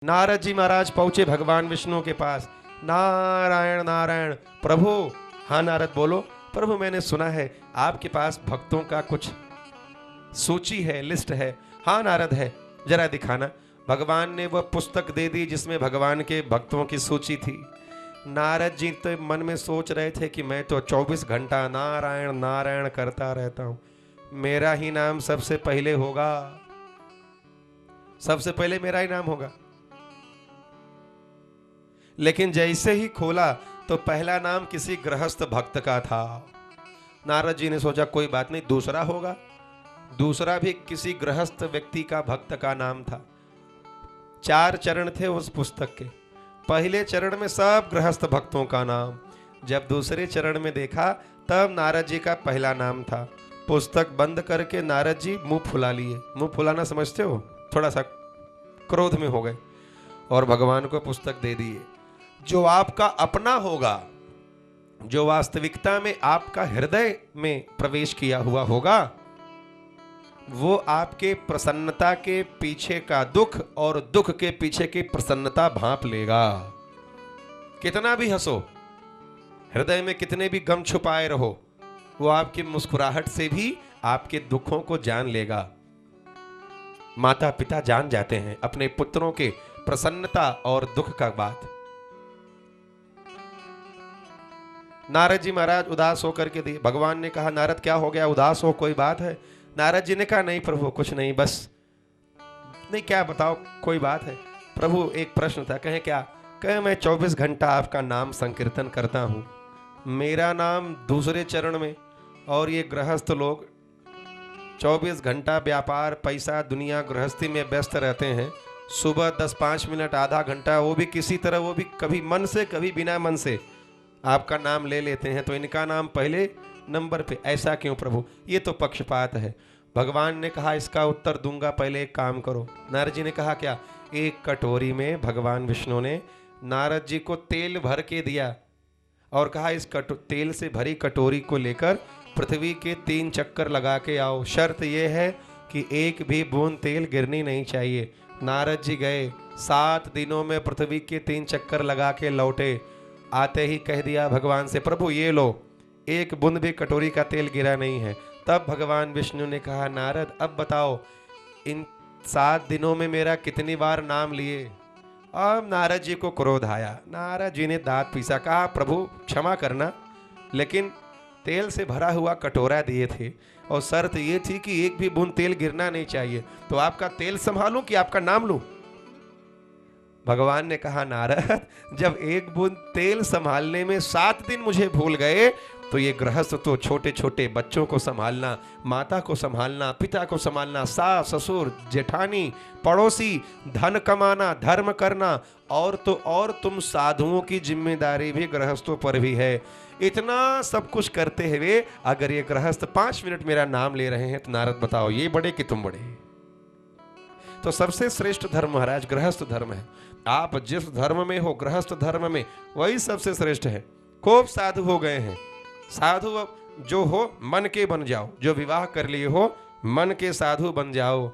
नारद जी महाराज पहुंचे भगवान विष्णु के पास। नारायण नारायण। प्रभु। हाँ नारद बोलो। प्रभु मैंने सुना है आपके पास भक्तों का कुछ सूची है, लिस्ट है। हाँ नारद है, जरा दिखाना। भगवान ने वह पुस्तक दे दी जिसमें भगवान के भक्तों की सूची थी। नारद जी तो मन में सोच रहे थे कि मैं तो 24 घंटा नारायण नारायण करता रहता हूं, मेरा ही नाम सबसे पहले होगा, सबसे पहले मेरा ही नाम होगा। लेकिन जैसे ही खोला तो पहला नाम किसी गृहस्थ भक्त का था। नारद जी ने सोचा कोई बात नहीं, दूसरा होगा। दूसरा भी किसी गृहस्थ व्यक्ति का भक्त का नाम था। 4 चरण थे उस पुस्तक के। पहले चरण में सब गृहस्थ भक्तों का नाम, जब दूसरे चरण में देखा तब नारद जी का पहला नाम था। पुस्तक बंद करके नारद जी मुंह फुला लिए। मुंह फुलाना समझते हो? थोड़ा सा क्रोध में हो गए और भगवान को पुस्तक दे दिए। जो आपका अपना होगा, जो वास्तविकता में आपका हृदय में प्रवेश किया हुआ होगा, वो आपके प्रसन्नता के पीछे का दुख और दुख के पीछे की प्रसन्नता भांप लेगा। कितना भी हंसो, हृदय में कितने भी गम छुपाए रहो, वो आपकी मुस्कुराहट से भी आपके दुखों को जान लेगा। माता पिता जान जाते हैं अपने पुत्रों के प्रसन्नता और दुख का बात। नारद जी महाराज उदास होकर के दिए। भगवान ने कहा नारद क्या हो गया, उदास हो, कोई बात है? नारद जी ने कहा नहीं प्रभु कुछ नहीं, बस नहीं। क्या बताओ, कोई बात है? प्रभु एक प्रश्न था। कहे क्या? कहे मैं 24 घंटा आपका नाम संकीर्तन करता हूं, मेरा नाम दूसरे चरण में, और ये गृहस्थ लोग 24 घंटा व्यापार पैसा दुनिया गृहस्थी में व्यस्त रहते हैं। सुबह 10-5 मिनट आधा घंटा, वो भी किसी तरह, वो भी कभी मन से कभी बिना मन से आपका नाम ले लेते हैं, तो इनका नाम पहले नंबर पे। ऐसा क्यों प्रभु? ये तो पक्षपात है। भगवान ने कहा इसका उत्तर दूंगा, पहले एक काम करो। नारद जी ने कहा क्या? एक कटोरी में भगवान विष्णु ने नारद जी को तेल भर के दिया और कहा इस तेल से भरी कटोरी को लेकर पृथ्वी के 3 चक्कर लगा के आओ। शर्त यह है कि एक भी बूंद तेल गिरनी नहीं चाहिए। नारद जी गए, 7 दिनों में पृथ्वी के 3 चक्कर लगा के लौटे। आते ही कह दिया भगवान से प्रभु ये लो, एक बूंद भी कटोरी का तेल गिरा नहीं है। तब भगवान विष्णु ने कहा नारद अब बताओ इन 7 दिनों में मेरा कितनी बार नाम लिए? अब नारद जी को क्रोध आया। नारद जी ने दांत पीसा, कहा प्रभु क्षमा करना, लेकिन तेल से भरा हुआ कटोरा दिए थे और शर्त ये थी कि एक भी बूंद तेल गिरना नहीं चाहिए, तो आपका तेल संभालूं कि आपका नाम लूं? भगवान ने कहा नारद जब एक बूंद तेल संभालने में 7 दिन मुझे भूल गए, तो ये गृहस्थ तो छोटे छोटे बच्चों को संभालना, माता को संभालना, पिता को संभालना, सास ससुर जेठानी पड़ोसी, धन कमाना, धर्म करना, और तो और तुम साधुओं की जिम्मेदारी भी गृहस्थों पर भी है। इतना सब कुछ करते हुए अगर ये गृहस्थ 5 मिनट मेरा नाम ले रहे हैं, तो नारद बताओ ये बड़े कि तुम बड़े? तो सबसे श्रेष्ठ धर्म महाराज गृहस्थ धर्म है। आप जिस धर्म में हो, गृहस्थ धर्म में, वही सबसे श्रेष्ठ है। खूब साधु हो गए हैं। साधु जो हो मन के बन जाओ, जो विवाह कर लिए हो मन के साधु बन जाओ।